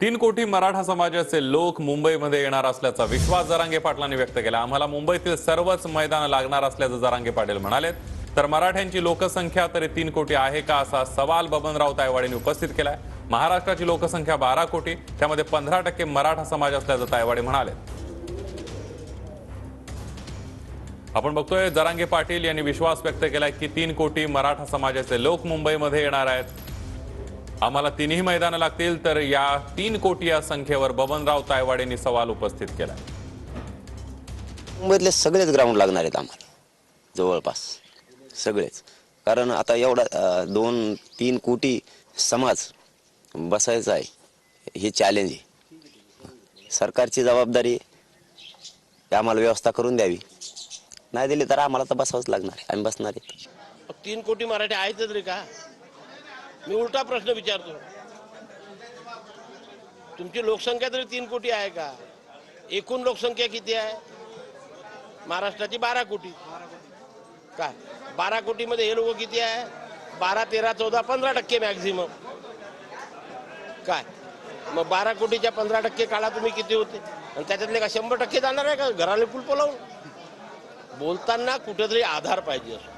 3 कोटी मराठा समाजाचे लोक मुंबईमध्ये येणार असल्याचा विश्वास जरांगे पाटलांनी व्यक्त केला। आम्हाला मुंबईतील सर्वच मैदान लागणार असल्याचं जरांगे पाटील म्हणाले। तर मराठ्यांची लोकसंख्या तरी 3 कोटी आहे का असा सवाल बबनराव तायवाडेंनी उपस्थित केलाय। महाराष्ट्राची लोकसंख्या 12 कोटी, त्यामध्ये 15% मराठा समाज असल्याचं तायवाडे म्हणाले। आपण बघतोय जरांगे पाटील यांनी विश्वास व्यक्त केलाय की 3 कोटी मराठा समाजाचे लोक मुंबईमध्ये येणार आहेत। आम्हाला 3ही मैदानं लागतील। तर या 3 कोटी या संख्येवर बबनराव तायवाडेंनी सवाल उपस्थित केला। मुंबईतले सगळेच ग्राउंड लागणार आहेत आम्हाला, जवळपास सगळेच। कारण आता एवढा 2-3 कोटी समाज बसायचा आहे, हे चॅलेंज आहे। सरकारची जबाबदारी आहे आम्हाला व्यवस्था करून द्यावी, नाही दिली तर आम्हाला तर बसावंच लागणार आहे, आम्ही बसणार आहे। 3 कोटी मराठी आहेत तरी का? मी उलटा प्रश्न विचारतो, तुमची लोकसंख्या तरी 3 कोटी आहे का? एकूण लोकसंख्या किती आहे? महाराष्ट्राची 12 कोटी। काय 12 कोटीमध्ये हे लोक किती आहे? 12, 13, 14, 15% मॅक्झिमम। काय मग 12 कोटीच्या 15% काळा तुम्ही किती होते? आणि त्याच्यातले का 100% जाणार आहे का घराला कुलप लावून? बोलताना कुठेतरी आधार पाहिजे असतो।